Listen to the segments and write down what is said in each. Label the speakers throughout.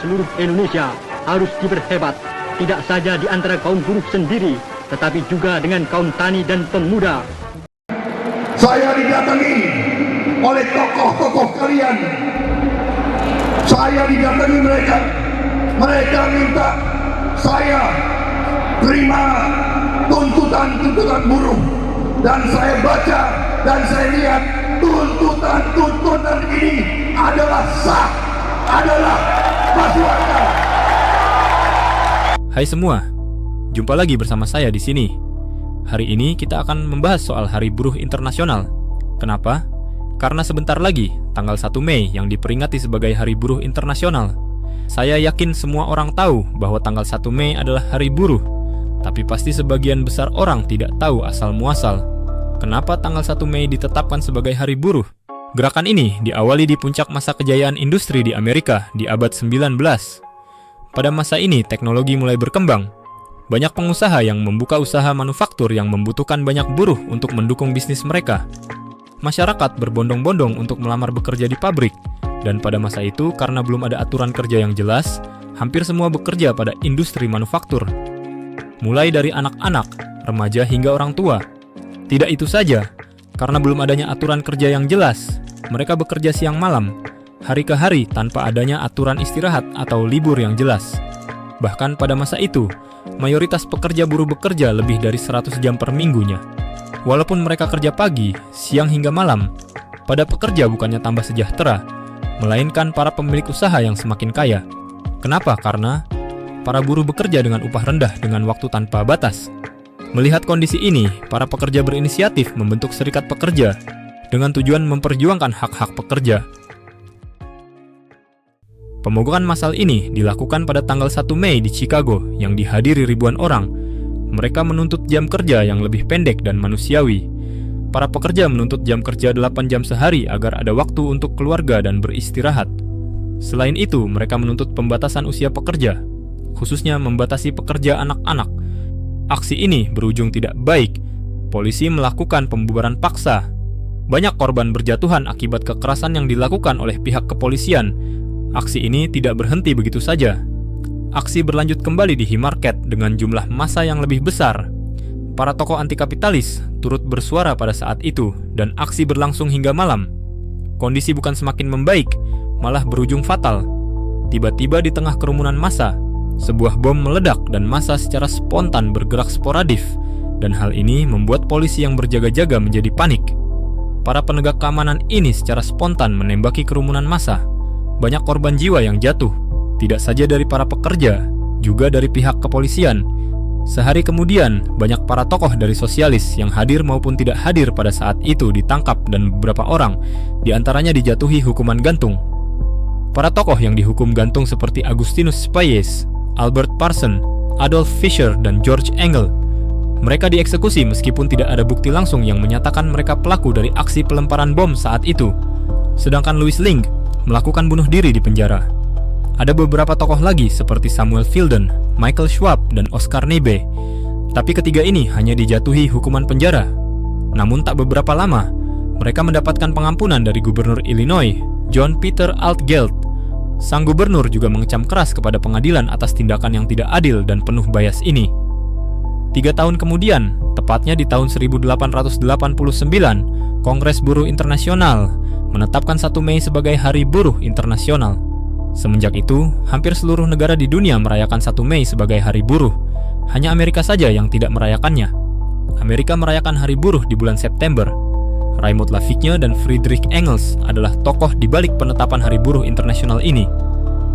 Speaker 1: Seluruh Indonesia harus diperhebat, tidak saja di antara kaum buruh sendiri, tetapi juga dengan kaum tani dan pemuda.
Speaker 2: Saya didatangi oleh tokoh-tokoh kalian. Saya didatangi mereka. Mereka minta saya terima tuntutan-tuntutan buruh. Dan saya baca dan saya lihat tuntutan-tuntutan ini adalah sah, adalah masuk akal.
Speaker 3: Hai semua, jumpa lagi bersama saya di sini. Hari ini kita akan membahas soal Hari Buruh Internasional. Kenapa? Karena sebentar lagi, tanggal 1 Mei yang diperingati sebagai Hari Buruh Internasional. Saya yakin semua orang tahu bahwa tanggal 1 Mei adalah Hari Buruh. Tapi pasti sebagian besar orang tidak tahu asal-muasal. Kenapa tanggal 1 Mei ditetapkan sebagai Hari Buruh? Gerakan ini diawali di puncak masa kejayaan industri di Amerika di abad 19. Pada masa ini, teknologi mulai berkembang. Banyak pengusaha yang membuka usaha manufaktur yang membutuhkan banyak buruh untuk mendukung bisnis mereka. Masyarakat berbondong-bondong untuk melamar bekerja di pabrik. Dan pada masa itu, karena belum ada aturan kerja yang jelas, hampir semua bekerja pada industri manufaktur. Mulai dari anak-anak, remaja hingga orang tua. Tidak itu saja, karena belum adanya aturan kerja yang jelas, mereka bekerja siang malam, hari ke hari tanpa adanya aturan istirahat atau libur yang jelas. Bahkan pada masa itu, mayoritas pekerja buruh bekerja lebih dari 100 jam per minggunya. Walaupun mereka kerja pagi, siang hingga malam, pada pekerja bukannya tambah sejahtera, melainkan para pemilik usaha yang semakin kaya. Kenapa? Karena para buruh bekerja dengan upah rendah dengan waktu tanpa batas. Melihat kondisi ini, para pekerja berinisiatif membentuk serikat pekerja dengan tujuan memperjuangkan hak-hak pekerja. Pemogokan massal ini dilakukan pada tanggal 1 Mei di Chicago yang dihadiri ribuan orang. Mereka menuntut jam kerja yang lebih pendek dan manusiawi. Para pekerja menuntut jam kerja 8 jam sehari agar ada waktu untuk keluarga dan beristirahat. Selain itu, mereka menuntut pembatasan usia pekerja, khususnya membatasi pekerja anak-anak. Aksi ini berujung tidak baik. Polisi melakukan pembubaran paksa. Banyak korban berjatuhan akibat kekerasan yang dilakukan oleh pihak kepolisian. Aksi ini tidak berhenti begitu saja. Aksi berlanjut kembali di Haymarket dengan jumlah massa yang lebih besar. Para tokoh anti-kapitalis turut bersuara pada saat itu dan aksi berlangsung hingga malam. Kondisi bukan semakin membaik, malah berujung fatal. Tiba-tiba di tengah kerumunan massa, sebuah bom meledak dan massa secara spontan bergerak sporadis, dan hal ini membuat polisi yang berjaga-jaga menjadi panik. Para penegak keamanan ini secara spontan menembaki kerumunan massa. Banyak korban jiwa yang jatuh, tidak saja dari para pekerja, juga dari pihak kepolisian. Sehari kemudian, banyak para tokoh dari sosialis yang hadir maupun tidak hadir pada saat itu ditangkap dan beberapa orang, diantaranya dijatuhi hukuman gantung. Para tokoh yang dihukum gantung seperti Agustinus Paes, Albert Parson, Adolf Fischer, dan George Engel. Mereka dieksekusi meskipun tidak ada bukti langsung yang menyatakan mereka pelaku dari aksi pelemparan bom saat itu. Sedangkan Louis Link melakukan bunuh diri di penjara. Ada beberapa tokoh lagi seperti Samuel Filden, Michael Schwab, dan Oscar Nebe. Tapi ketiga ini hanya dijatuhi hukuman penjara. Namun tak beberapa lama, mereka mendapatkan pengampunan dari Gubernur Illinois, John Peter Altgeld. Sang gubernur juga mengecam keras kepada pengadilan atas tindakan yang tidak adil dan penuh bias ini. 3 tahun kemudian, tepatnya di tahun 1889, Kongres Buruh Internasional menetapkan 1 Mei sebagai Hari Buruh Internasional. Semenjak itu, hampir seluruh negara di dunia merayakan 1 Mei sebagai Hari Buruh. Hanya Amerika saja yang tidak merayakannya. Amerika merayakan Hari Buruh di bulan September. Raymond Lavigne dan Friedrich Engels adalah tokoh di balik penetapan Hari Buruh Internasional ini.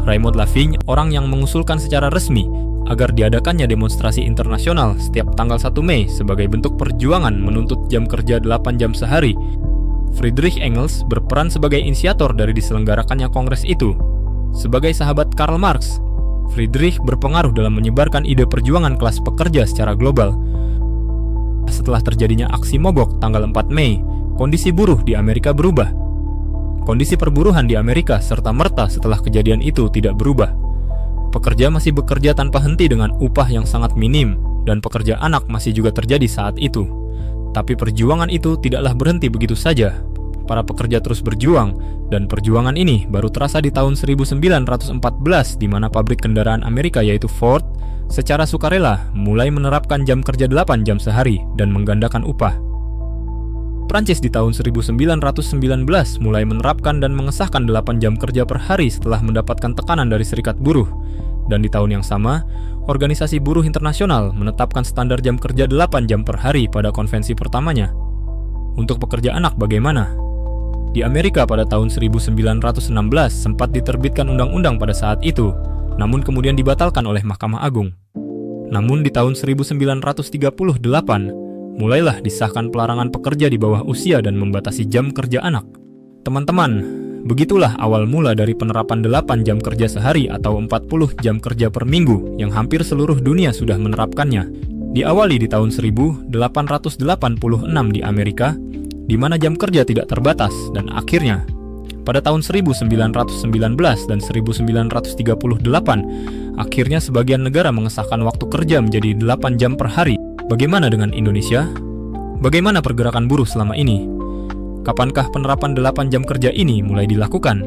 Speaker 3: Raymond Lavigne orang yang mengusulkan secara resmi agar diadakannya demonstrasi internasional setiap tanggal 1 Mei sebagai bentuk perjuangan menuntut jam kerja 8 jam sehari. Friedrich Engels berperan sebagai inisiator dari diselenggarakannya kongres itu. Sebagai sahabat Karl Marx, Friedrich berpengaruh dalam menyebarkan ide perjuangan kelas pekerja secara global. Setelah terjadinya aksi mogok tanggal 4 Mei, kondisi buruh di Amerika berubah. Kondisi perburuhan di Amerika serta-merta setelah kejadian itu tidak berubah. Pekerja masih bekerja tanpa henti dengan upah yang sangat minim, dan pekerja anak masih juga terjadi saat itu. Tapi perjuangan itu tidaklah berhenti begitu saja. para pekerja terus berjuang, dan perjuangan ini baru terasa di tahun 1914 di mana pabrik kendaraan Amerika yaitu Ford secara sukarela mulai menerapkan jam kerja 8 jam sehari dan menggandakan upah. Prancis di tahun 1919 mulai menerapkan dan mengesahkan 8 jam kerja per hari setelah mendapatkan tekanan dari serikat buruh. Dan di tahun yang sama, Organisasi Buruh Internasional menetapkan standar jam kerja 8 jam per hari pada konvensi pertamanya. Untuk pekerja anak bagaimana? Di Amerika pada tahun 1916 sempat diterbitkan undang-undang pada saat itu, namun kemudian dibatalkan oleh Mahkamah Agung. Namun di tahun 1938, mulailah disahkan pelarangan pekerja di bawah usia dan membatasi jam kerja anak. Teman-teman, begitulah awal mula dari penerapan 8 jam kerja sehari atau 40 jam kerja per minggu yang hampir seluruh dunia sudah menerapkannya. Diawali di tahun 1886 di Amerika, di mana jam kerja tidak terbatas, dan akhirnya pada tahun 1919 dan 1938, akhirnya sebagian negara mengesahkan waktu kerja menjadi 8 jam per hari. Bagaimana dengan Indonesia? Bagaimana pergerakan buruh selama ini? Kapankah penerapan 8 jam kerja ini mulai dilakukan?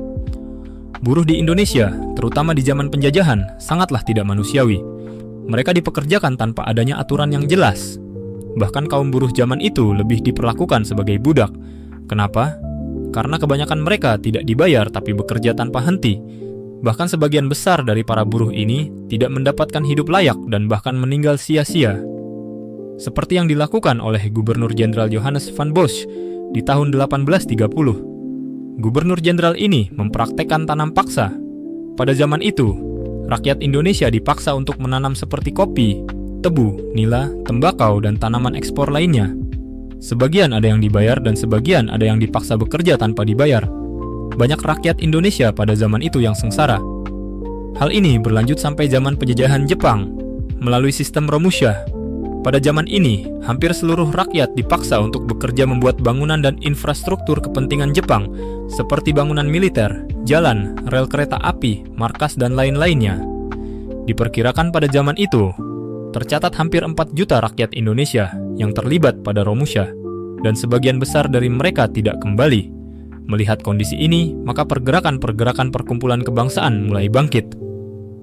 Speaker 3: Buruh di Indonesia, terutama di zaman penjajahan, sangatlah tidak manusiawi. Mereka dipekerjakan tanpa adanya aturan yang jelas. Bahkan kaum buruh zaman itu lebih diperlakukan sebagai budak. Kenapa? Karena kebanyakan mereka tidak dibayar tapi bekerja tanpa henti. Bahkan sebagian besar dari para buruh ini tidak mendapatkan hidup layak dan bahkan meninggal sia-sia. Seperti yang dilakukan oleh Gubernur Jenderal Johannes van Bosch di tahun 1830. Gubernur Jenderal ini mempraktekkan tanam paksa. Pada zaman itu, rakyat Indonesia dipaksa untuk menanam seperti kopi, tebu, nila, tembakau, dan tanaman ekspor lainnya. Sebagian ada yang dibayar dan sebagian ada yang dipaksa bekerja tanpa dibayar. Banyak rakyat Indonesia pada zaman itu yang sengsara. Hal ini berlanjut sampai zaman penjajahan Jepang melalui sistem Romusha. Pada zaman ini, hampir seluruh rakyat dipaksa untuk bekerja membuat bangunan dan infrastruktur kepentingan Jepang, seperti bangunan militer, jalan, rel kereta api, markas, dan lain-lainnya. Diperkirakan pada zaman itu, tercatat hampir 4 juta rakyat Indonesia yang terlibat pada Romusha, dan sebagian besar dari mereka tidak kembali. Melihat kondisi ini, maka pergerakan-pergerakan perkumpulan kebangsaan mulai bangkit.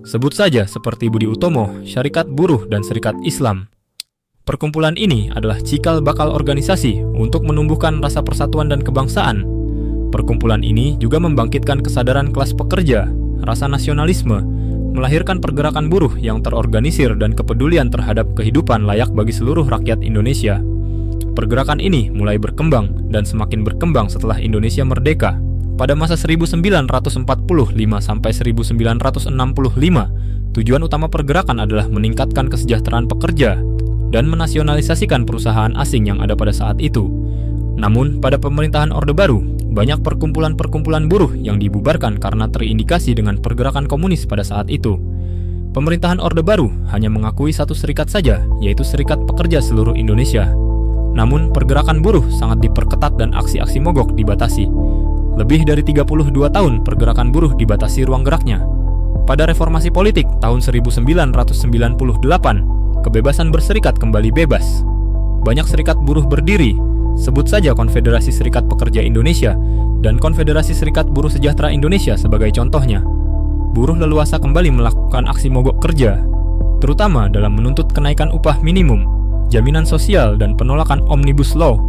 Speaker 3: Sebut saja seperti Budi Utomo, Syarikat Buruh, dan Serikat Islam. Perkumpulan ini adalah cikal bakal organisasi untuk menumbuhkan rasa persatuan dan kebangsaan. Perkumpulan ini juga membangkitkan kesadaran kelas pekerja, rasa nasionalisme, melahirkan pergerakan buruh yang terorganisir dan kepedulian terhadap kehidupan layak bagi seluruh rakyat Indonesia. Pergerakan ini mulai berkembang dan semakin berkembang setelah Indonesia merdeka. Pada masa 1945 sampai 1965, tujuan utama pergerakan adalah meningkatkan kesejahteraan pekerja dan menasionalisasikan perusahaan asing yang ada pada saat itu. Namun, pada pemerintahan Orde Baru, banyak perkumpulan-perkumpulan buruh yang dibubarkan karena terindikasi dengan pergerakan komunis pada saat itu. Pemerintahan Orde Baru hanya mengakui satu serikat saja, yaitu Serikat Pekerja Seluruh Indonesia. Namun, pergerakan buruh sangat diperketat dan aksi-aksi mogok dibatasi. Lebih dari 32 tahun pergerakan buruh dibatasi ruang geraknya. Pada reformasi politik tahun 1998, kebebasan berserikat kembali bebas. Banyak serikat buruh berdiri, sebut saja Konfederasi Serikat Pekerja Indonesia dan Konfederasi Serikat Buruh Sejahtera Indonesia sebagai contohnya. Buruh leluasa kembali melakukan aksi mogok kerja, terutama dalam menuntut kenaikan upah minimum, jaminan sosial, dan penolakan Omnibus Law.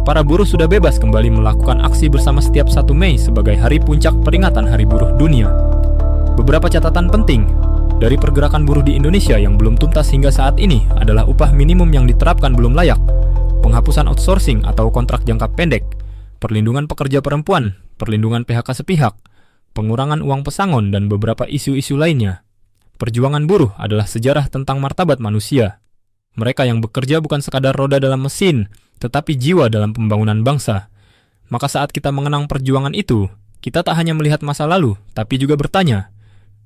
Speaker 3: Para buruh sudah bebas kembali melakukan aksi bersama setiap 1 Mei sebagai hari puncak peringatan Hari Buruh Dunia. Beberapa catatan penting dari pergerakan buruh di Indonesia yang belum tuntas hingga saat ini adalah upah minimum yang diterapkan belum layak, penghapusan outsourcing atau kontrak jangka pendek, perlindungan pekerja perempuan, perlindungan PHK sepihak, pengurangan uang pesangon, dan beberapa isu-isu lainnya. Perjuangan buruh adalah sejarah tentang martabat manusia. Mereka yang bekerja bukan sekadar roda dalam mesin, tetapi jiwa dalam pembangunan bangsa. Maka saat kita mengenang perjuangan itu, kita tak hanya melihat masa lalu, tapi juga bertanya,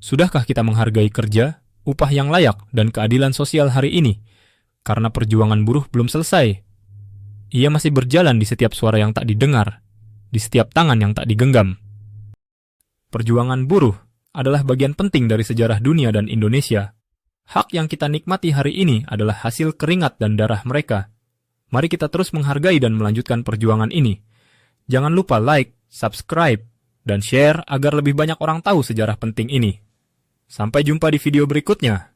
Speaker 3: sudahkah kita menghargai kerja, upah yang layak, dan keadilan sosial hari ini? Karena perjuangan buruh belum selesai. Ia masih berjalan di setiap suara yang tak didengar, di setiap tangan yang tak digenggam. Perjuangan buruh adalah bagian penting dari sejarah dunia dan Indonesia. Hak yang kita nikmati hari ini adalah hasil keringat dan darah mereka. Mari kita terus menghargai dan melanjutkan perjuangan ini. Jangan lupa like, subscribe, dan share agar lebih banyak orang tahu sejarah penting ini. Sampai jumpa di video berikutnya.